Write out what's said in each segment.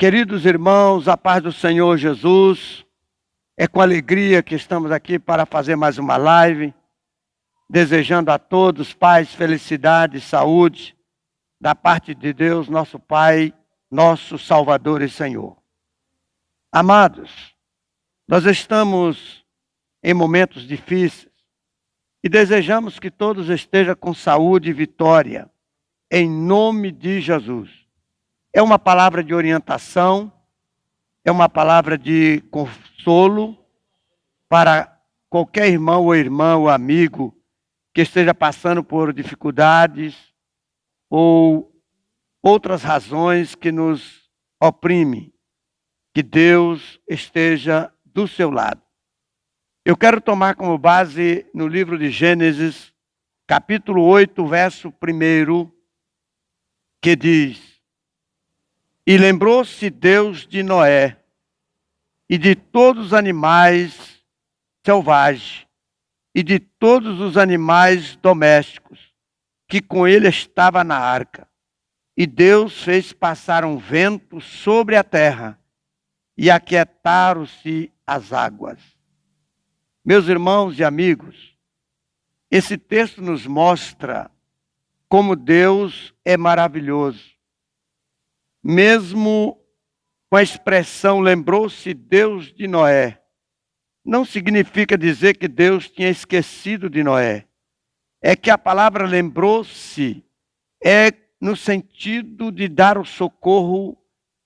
Queridos irmãos, a paz do Senhor Jesus, é com alegria que estamos aqui para fazer mais uma live, desejando a todos paz, felicidade, saúde, da parte de Deus, nosso Pai, nosso Salvador e Senhor. Amados, nós estamos em momentos difíceis e desejamos que todos estejam com saúde e vitória, em nome de Jesus. É uma palavra de orientação, é uma palavra de consolo para qualquer irmão ou irmã ou amigo que esteja passando por dificuldades ou outras razões que nos oprimem. Que Deus esteja do seu lado. Eu quero tomar como base no livro de Gênesis, capítulo 8, verso 1, que diz: E lembrou-se Deus de Noé e de todos os animais selvagens e de todos os animais domésticos que com ele estava na arca. E Deus fez passar um vento sobre a terra e aquietaram-se as águas. Meus irmãos e amigos, esse texto nos mostra como Deus é maravilhoso. Mesmo com a expressão lembrou-se Deus de Noé, não significa dizer que Deus tinha esquecido de Noé. É que a palavra lembrou-se é no sentido de dar o socorro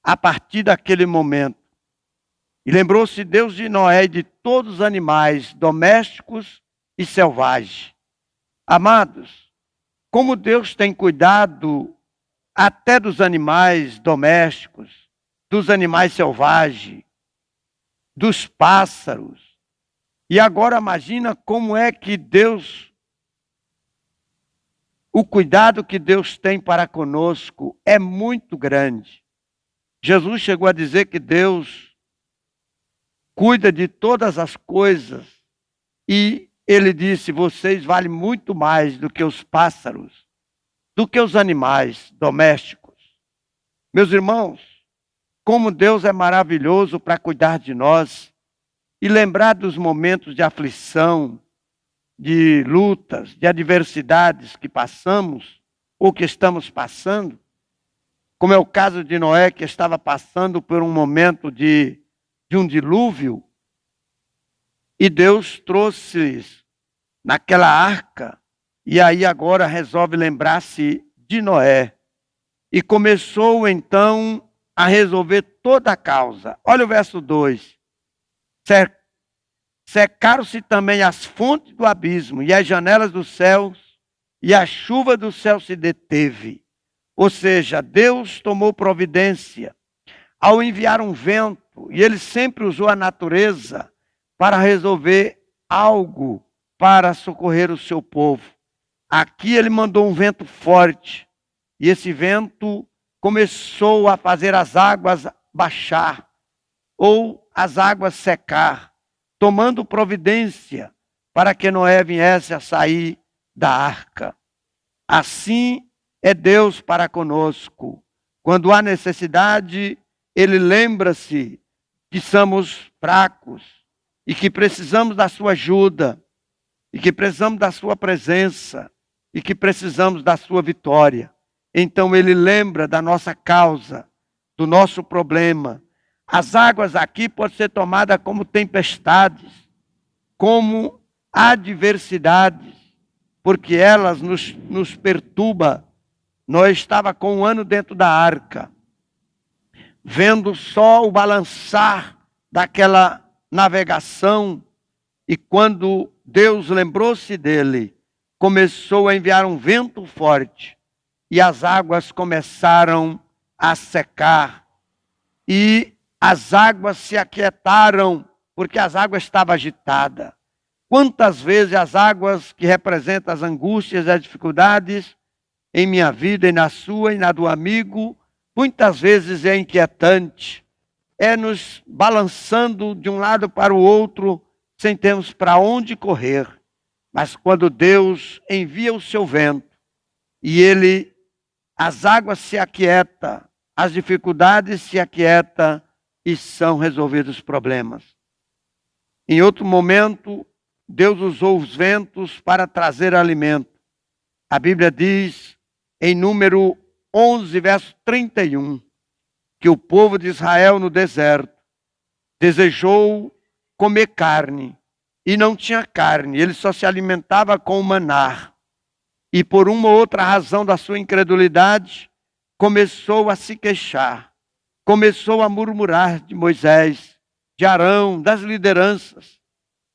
a partir daquele momento. E lembrou-se Deus de Noé e de todos os animais domésticos e selvagens. Amados, como Deus tem cuidado até dos animais domésticos, dos animais selvagens, dos pássaros. E agora imagina como é que o cuidado que Deus tem para conosco é muito grande. Jesus chegou a dizer que Deus cuida de todas as coisas e ele disse: vocês valem muito mais do que os pássaros, do que os animais domésticos. Meus irmãos, como Deus é maravilhoso para cuidar de nós e lembrar dos momentos de aflição, de lutas, de adversidades que passamos ou que estamos passando, como é o caso de Noé, que estava passando por um momento de um dilúvio, e Deus trouxe naquela arca, e aí agora resolve lembrar-se de Noé. E começou então a resolver toda a causa. Olha o verso 2. Secaram-se também as fontes do abismo e as janelas dos céus, e a chuva do céu se deteve. Ou seja, Deus tomou providência ao enviar um vento, e ele sempre usou a natureza para resolver algo para socorrer o seu povo. Aqui ele mandou um vento forte, e esse vento começou a fazer as águas baixar, ou as águas secar, tomando providência para que Noé viesse a sair da arca. Assim é Deus para conosco. Quando há necessidade, ele lembra-se que somos fracos e que precisamos da sua ajuda, e que precisamos da sua presença, e que precisamos da sua vitória. Então ele lembra da nossa causa, do nosso problema. As águas aqui podem ser tomadas como tempestades, como adversidades, porque elas nos perturbam. Nós estávamos com um ano dentro da arca, vendo só o balançar daquela navegação, e quando Deus lembrou-se dele, começou a enviar um vento forte, e as águas começaram a secar, e as águas se aquietaram, porque as águas estavam agitadas. Quantas vezes as águas que representam as angústias e as dificuldades em minha vida e na sua e na do amigo, muitas vezes é inquietante, é nos balançando de um lado para o outro, sem termos para onde correr. Mas quando Deus envia o seu vento, e as águas se aquietam, as dificuldades se aquietam e são resolvidos os problemas. Em outro momento, Deus usou os ventos para trazer alimento. A Bíblia diz, em número 11, verso 31, que o povo de Israel no deserto desejou comer carne e não tinha carne, ele só se alimentava com o maná. E por uma ou outra razão da sua incredulidade, começou a se queixar, começou a murmurar de Moisés, de Arão, das lideranças.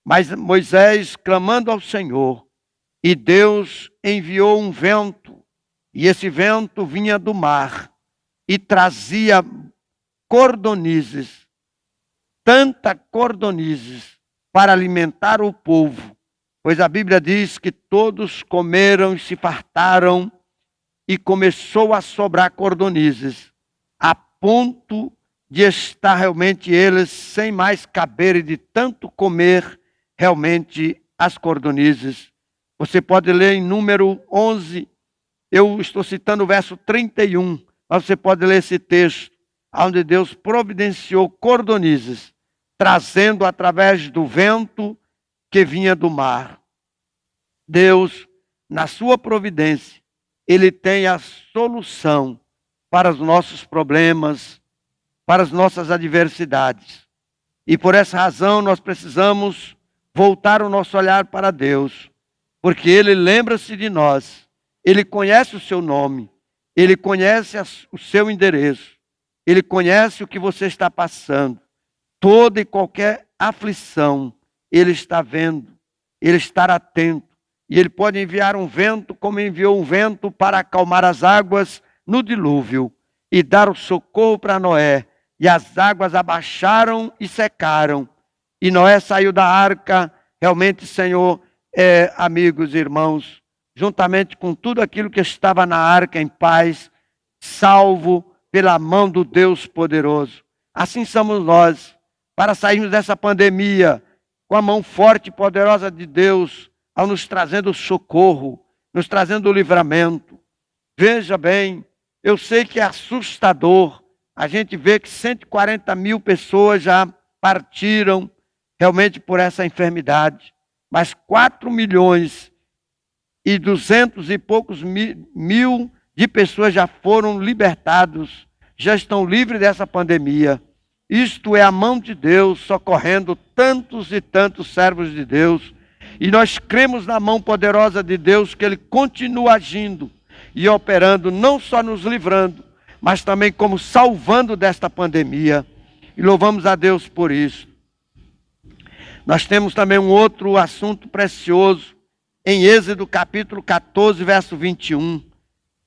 Mas Moisés clamando ao Senhor, e Deus enviou um vento, e esse vento vinha do mar, e trazia cordonizes, tanta cordonizes, para alimentar o povo. Pois a Bíblia diz que todos comeram e se fartaram, e começou a sobrar cordonizes, a ponto de estar realmente eles sem mais caber de tanto comer realmente as cordonizes. Você pode ler em número 11, eu estou citando o verso 31, mas você pode ler esse texto, onde Deus providenciou cordonizes, trazendo através do vento que vinha do mar. Deus, na sua providência, Ele tem a solução para os nossos problemas, para as nossas adversidades. E por essa razão nós precisamos voltar o nosso olhar para Deus, porque Ele lembra-se de nós, Ele conhece o seu nome, Ele conhece o seu endereço, Ele conhece o que você está passando. Toda e qualquer aflição, Ele está vendo, Ele está atento. E Ele pode enviar um vento, como enviou um vento para acalmar as águas no dilúvio e dar o socorro para Noé. E as águas abaixaram e secaram. E Noé saiu da arca, realmente, Senhor, amigos e irmãos, juntamente com tudo aquilo que estava na arca em paz, salvo pela mão do Deus poderoso. Assim somos nós, para sairmos dessa pandemia com a mão forte e poderosa de Deus, ao nos trazendo socorro, nos trazendo livramento. Veja bem, eu sei que é assustador, a gente vê que 140 mil pessoas já partiram realmente por essa enfermidade, mas 4 milhões e 200 e poucos mil de pessoas já foram libertados, já estão livres dessa pandemia. Isto é a mão de Deus socorrendo tantos e tantos servos de Deus. E nós cremos na mão poderosa de Deus, que Ele continua agindo e operando, não só nos livrando, mas também como salvando desta pandemia. E louvamos a Deus por isso. Nós temos também um outro assunto precioso, em Êxodo capítulo 14, verso 21.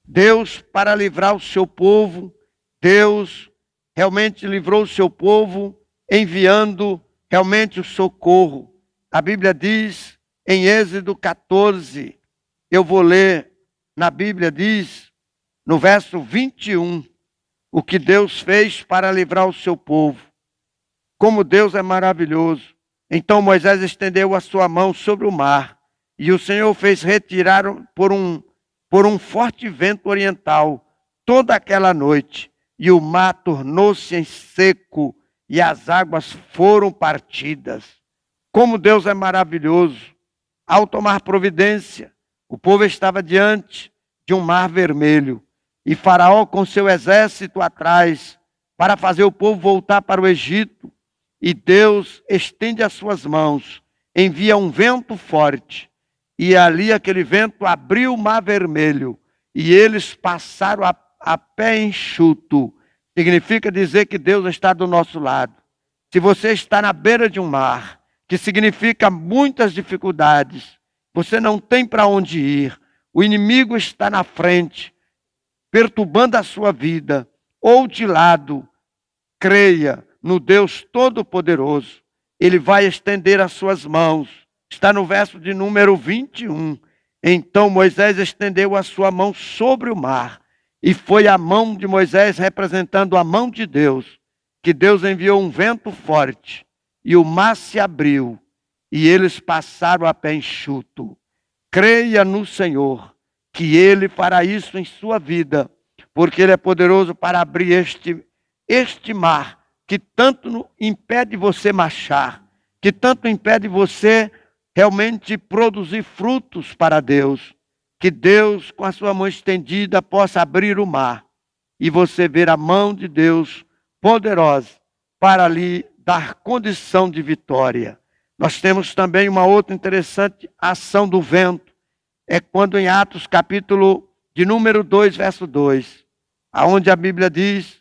Deus, para livrar o seu povo, Deus realmente livrou o seu povo, enviando realmente o socorro. A Bíblia diz, em Êxodo 14, eu vou ler, na Bíblia diz, no verso 21, o que Deus fez para livrar o seu povo. Como Deus é maravilhoso. Então Moisés estendeu a sua mão sobre o mar, e o Senhor fez retirar por um forte vento oriental toda aquela noite, e o mar tornou-se em seco, e as águas foram partidas. Como Deus é maravilhoso. Ao tomar providência, o povo estava diante de um mar vermelho, e Faraó com seu exército atrás, para fazer o povo voltar para o Egito. E Deus estende as suas mãos, envia um vento forte, e ali aquele vento abriu o mar vermelho, e eles passaram a pé enxuto. Significa dizer que Deus está do nosso lado. Se você está na beira de um mar, que significa muitas dificuldades, você não tem para onde ir, o inimigo está na frente, perturbando a sua vida, ou de lado, creia no Deus Todo-Poderoso, Ele vai estender as suas mãos. Está no verso de número 21. Então Moisés estendeu a sua mão sobre o mar, e foi a mão de Moisés representando a mão de Deus, que Deus enviou um vento forte, e o mar se abriu, e eles passaram a pé enxuto. Creia no Senhor, que Ele fará isso em sua vida, porque Ele é poderoso para abrir este mar que tanto impede você marchar, que tanto impede você realmente produzir frutos para Deus. Que Deus, com a sua mão estendida, possa abrir o mar e você ver a mão de Deus poderosa para lhe dar condição de vitória. Nós temos também uma outra interessante ação do vento. É quando em Atos capítulo de número 2, verso 2, aonde a Bíblia diz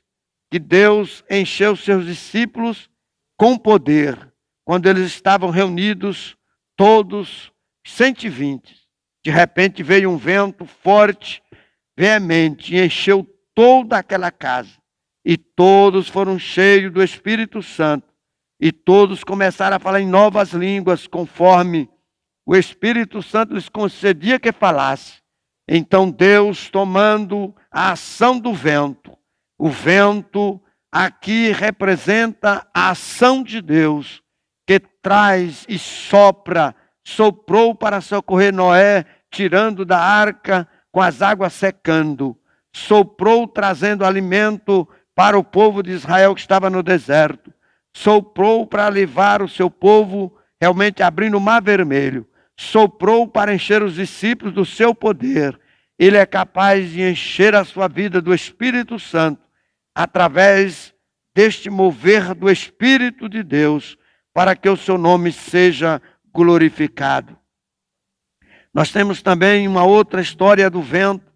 que Deus encheu seus discípulos com poder, quando eles estavam reunidos, todos 120. De repente veio um vento forte, veemente, e encheu toda aquela casa. E todos foram cheios do Espírito Santo. E todos começaram a falar em novas línguas, conforme o Espírito Santo lhes concedia que falasse. Então Deus, tomando a ação do vento, o vento aqui representa a ação de Deus, que traz e soprou para socorrer Noé, tirando da arca com as águas secando. Soprou trazendo alimento para o povo de Israel que estava no deserto. Soprou para levar o seu povo, realmente abrindo o mar vermelho. Soprou para encher os discípulos do seu poder. Ele é capaz de encher a sua vida do Espírito Santo, através deste mover do Espírito de Deus, para que o seu nome seja glorificado. Nós temos também uma outra história do vento,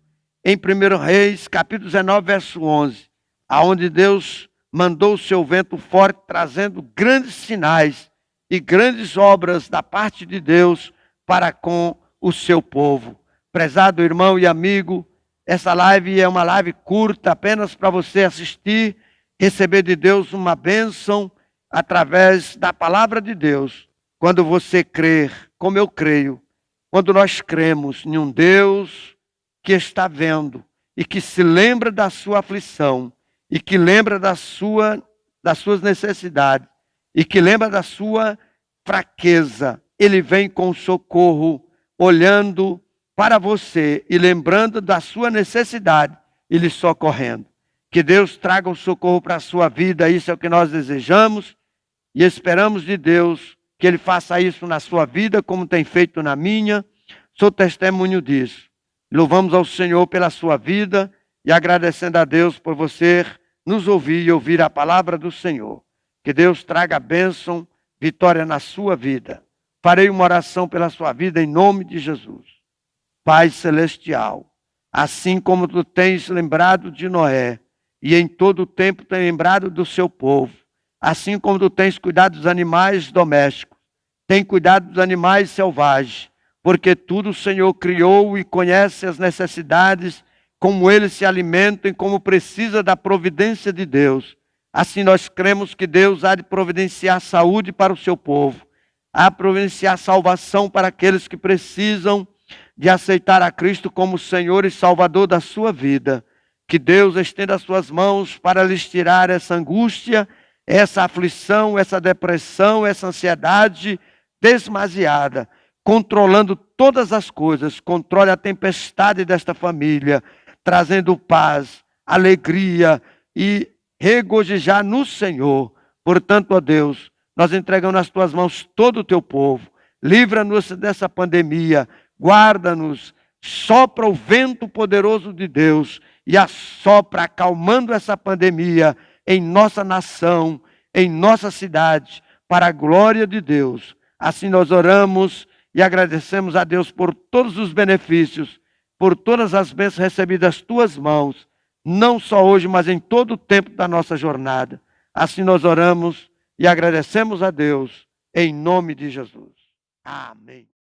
em 1 Reis, capítulo 19, verso 11, aonde Deus mandou o seu vento forte, trazendo grandes sinais e grandes obras da parte de Deus para com o seu povo. Prezado irmão e amigo, essa live é uma live curta, apenas para você assistir, receber de Deus uma bênção através da palavra de Deus. Quando você crer, como eu creio, quando nós cremos em um Deus que está vendo e que se lembra da sua aflição, e que lembra das suas necessidades, e que lembra da sua fraqueza, Ele vem com socorro, olhando para você e lembrando da sua necessidade e lhe socorrendo. Que Deus traga o socorro para a sua vida, isso é o que nós desejamos e esperamos de Deus que Ele faça isso na sua vida, como tem feito na minha. Sou testemunho disso. Louvamos ao Senhor pela sua vida e agradecendo a Deus por você nos ouvir e ouvir a palavra do Senhor. Que Deus traga bênção, vitória na sua vida. Farei uma oração pela sua vida em nome de Jesus. Pai celestial, assim como tu tens lembrado de Noé e em todo o tempo tens lembrado do seu povo, assim como tu tens cuidado dos animais domésticos, tem cuidado dos animais selvagens, porque tudo o Senhor criou e conhece as necessidades, como eles se alimentam e como precisa da providência de Deus. Assim nós cremos que Deus há de providenciar saúde para o seu povo, há de providenciar salvação para aqueles que precisam de aceitar a Cristo como Senhor e Salvador da sua vida. Que Deus estenda as suas mãos para lhes tirar essa angústia, essa aflição, essa depressão, essa ansiedade demasiada, controlando todas as coisas. Controle a tempestade desta família, trazendo paz, alegria e regozijar no Senhor. Portanto, ó Deus, nós entregamos nas tuas mãos todo o teu povo. Livra-nos dessa pandemia, guarda-nos, sopra o vento poderoso de Deus e assopra, acalmando essa pandemia em nossa nação, em nossa cidade, para a glória de Deus. Assim nós oramos e agradecemos a Deus por todos os benefícios, por todas as bênçãos recebidas das tuas mãos, não só hoje, mas em todo o tempo da nossa jornada. Assim nós oramos e agradecemos a Deus, em nome de Jesus. Amém.